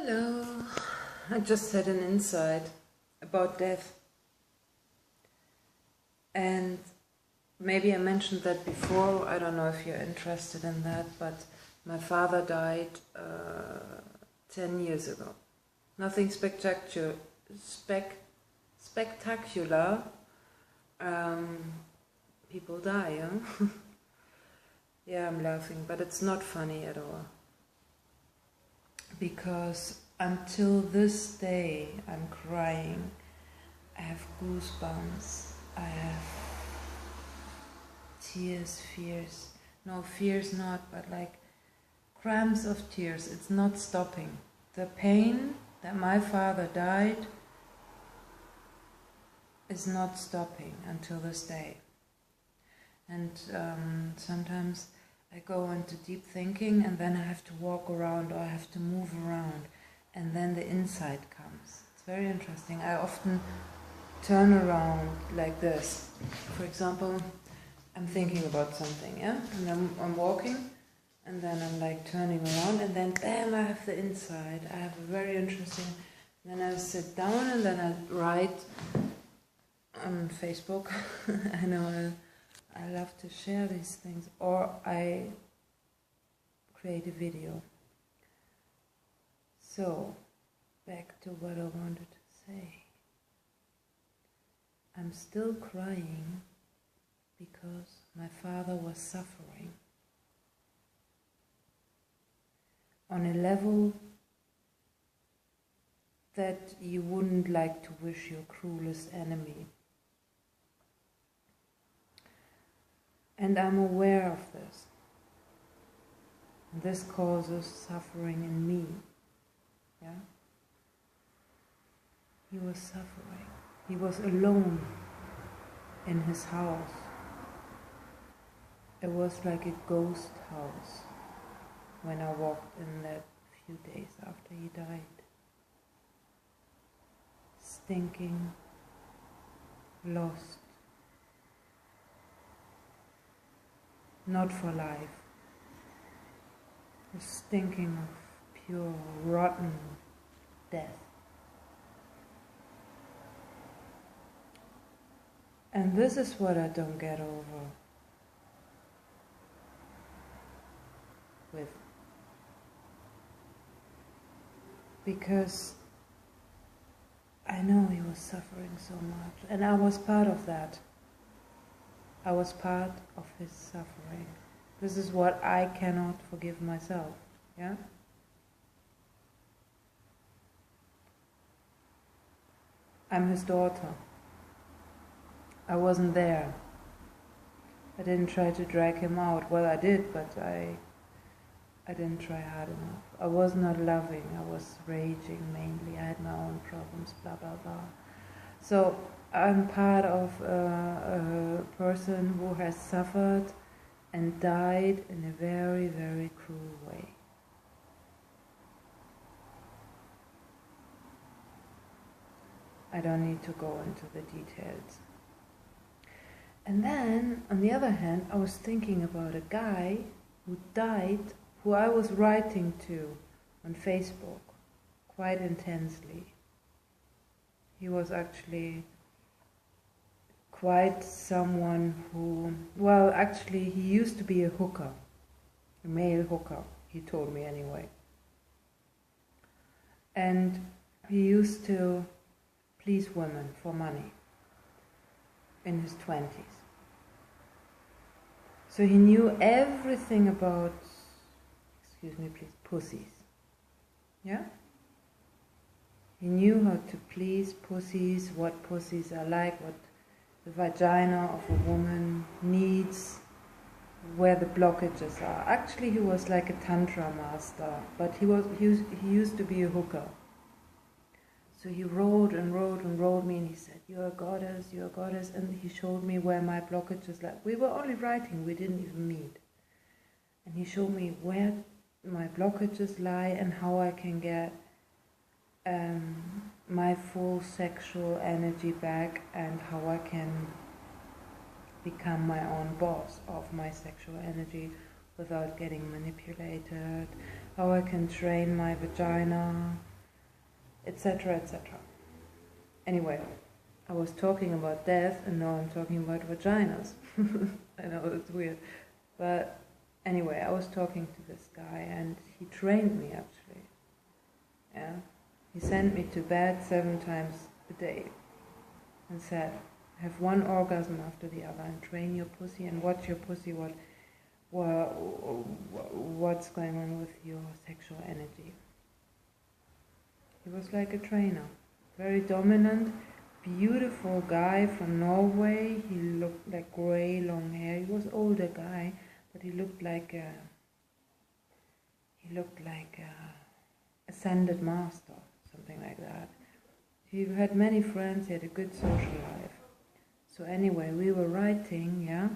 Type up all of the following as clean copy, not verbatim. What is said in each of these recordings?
Hello. I just had an insight about death. And maybe I mentioned that before. I don't know if you're interested in that, but my father died 10 years ago. Nothing spectacular. People die, huh? Yeah, I'm laughing, but it's not funny at all. Because until this day I'm crying. I have goosebumps. I have tears, fears. No, fears not, but like cramps of tears. It's not stopping. The pain that my father died is not stopping until this day. And sometimes I go into deep thinking and then I have to walk around or I have to move around and then the insight comes. It's very interesting. I often turn around like this. For example, I'm thinking about something, yeah? And I'm walking and then I'm like turning around and then bam, I have the insight. I have a very interesting, then I sit down and then I write on Facebook. I know I love to share these things, or I create a video. So, back to what I wanted to say. I'm still crying because my father was suffering on a level that you wouldn't like to wish your cruelest enemy. And I'm aware of this. And this causes suffering in me. Yeah? He was suffering. He was alone in his house. It was like a ghost house when I walked in that few days after he died. Stinking, lost. Not for life. The stinking of pure, rotten death. And this is what I don't get over with. Because I know he was suffering so much, and I was part of that. I was part of his suffering. This is what I cannot forgive myself, yeah? I'm his daughter. I wasn't there. I didn't try to drag him out. Well, I did, but I didn't try hard enough. I was not loving. I was raging mainly. I had my own problems, blah, blah, blah. So I'm part of a person who has suffered and died in a very, very cruel way. I don't need to go into the details. And then, on the other hand, I was thinking about a guy who died, who I was writing to on Facebook quite intensely. He was actually quite someone who, well, actually he used to be a hooker, a male hooker, he told me anyway. And he used to please women for money in his 20s. So he knew everything about, excuse me please, pussies. Yeah? He knew how to please pussies, what pussies are like, what the vagina of a woman needs, where the blockages are. Actually, he was like a tantra master, but he used to be a hooker. So he wrote and wrote and wrote me, and he said, "You're a goddess, you're a goddess," and he showed me where my blockages lie. We were only writing, we didn't even meet. And he showed me where my blockages lie and how I can get my full sexual energy back, and how I can become my own boss of my sexual energy without getting manipulated, how I can train my vagina, etc., etc. Anyway, I was talking about death, and now I'm talking about vaginas. I know it's weird, but anyway, I was talking to this guy, and he trained me actually. Yeah, he sent me to bed 7 times a day, and said, "Have one orgasm after the other, and train your pussy, and watch your pussy. What's going on with your sexual energy?" He was like a trainer, very dominant. Beautiful guy from Norway. He looked like grey, long hair. He was older guy, but he looked like a ascended master, something like that. He had many friends. He had a good social life. So anyway, we were writing, yeah,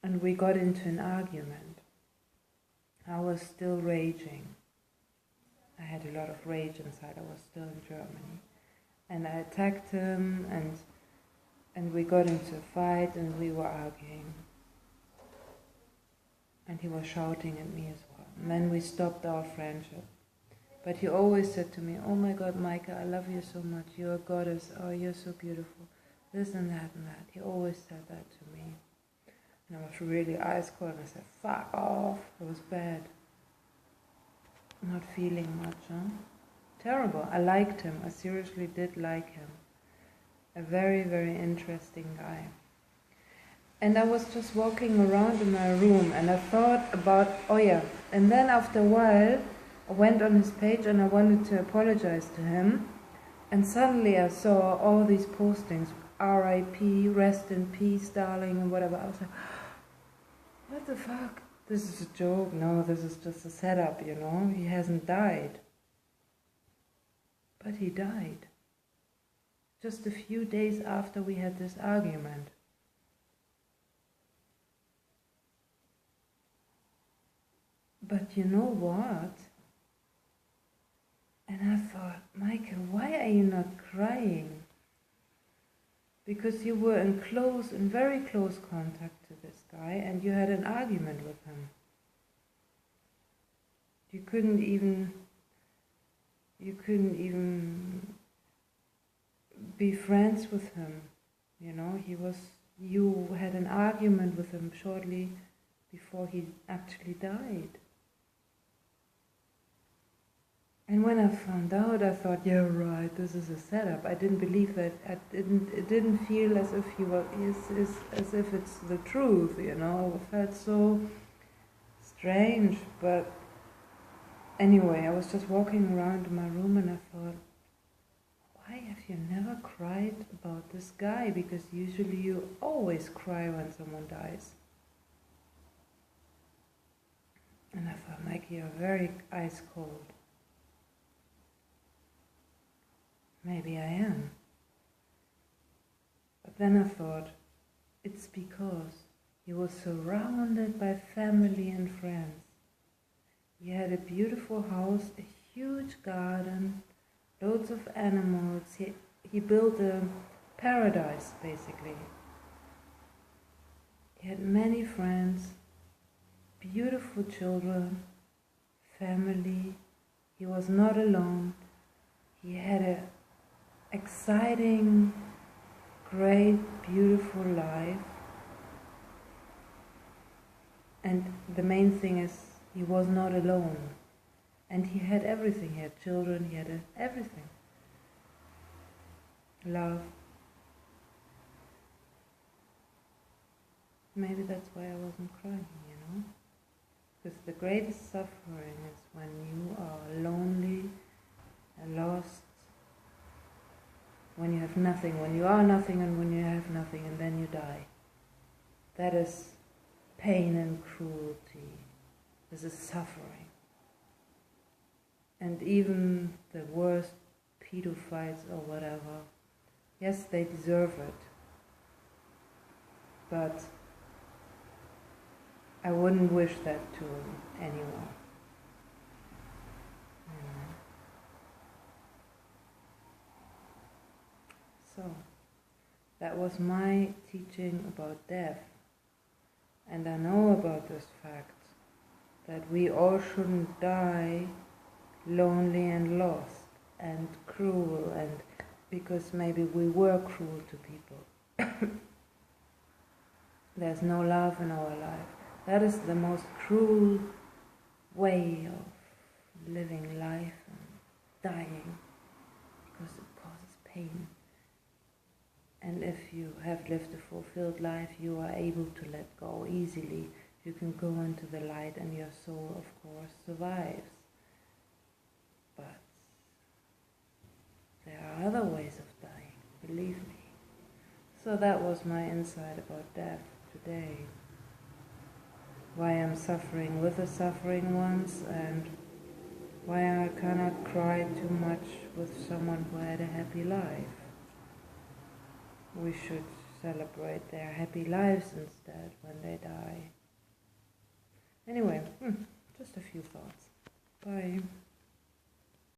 and we got into an argument. I was still raging. I had a lot of rage inside. I was still in Germany. And I attacked him, and we got into a fight, and we were arguing. And he was shouting at me as well. And then we stopped our friendship. But he always said to me, "Oh my God, Maika, I love you so much. You're a goddess. Oh, you're so beautiful. This and that and that." He always said that to me. And I was really ice cold, and I said, "Fuck off." It was bad. Not feeling much, huh? Terrible. I liked him. I seriously did like him. A very, very interesting guy. And I was just walking around in my room, and I thought about, oh yeah. And then after a while, I went on his page and I wanted to apologize to him. And suddenly I saw all these postings, R.I.P., rest in peace, darling, and whatever. I was like, what the fuck? This is a joke. No, this is just a setup, you know. He hasn't died. But he died. Just a few days after we had this argument. But you know what? And I thought, Michael, why are you not crying? Because you were in very close contact to this guy, and you had an argument with him. You couldn't even be friends with him, you know. You had an argument with him shortly before he actually died. And when I found out, I thought, yeah, right, this is a setup. I didn't believe that. It didn't feel as if as if it's the truth, you know. It felt so strange. But anyway, I was just walking around in my room, and I thought, why have you never cried about this guy? Because usually you always cry when someone dies. And I thought, Mikey, you're very ice cold. Maybe I am. But then I thought, it's because he was surrounded by family and friends. He had a beautiful house, a huge garden, loads of animals. He built a paradise, basically. He had many friends, beautiful children, family. He was not alone. He had an exciting, great, beautiful life. And the main thing is, he was not alone. And he had everything. He had children, he had everything. Love. Maybe that's why I wasn't crying, you know? Because the greatest suffering is when you are lonely, lost, when you have nothing, when you are nothing and when you have nothing, and then you die. That is pain and cruelty. This is suffering. And even the worst pedophiles or whatever, yes, they deserve it. But I wouldn't wish that to anyone. So, that was my teaching about death. And I know about this fact, that we all shouldn't die lonely and lost and cruel, and because maybe we were cruel to people. There's no love in our life. That is the most cruel way of living life and dying, because it causes pain. And if you have lived a fulfilled life, you are able to let go easily. You can go into the light and your soul, of course, survives. But there are other ways of dying, believe me. So that was my insight about death today. Why I'm suffering with the suffering ones, and why I cannot cry too much with someone who had a happy life. We should celebrate their happy lives instead when they die. Anyway, just a few thoughts. Bye.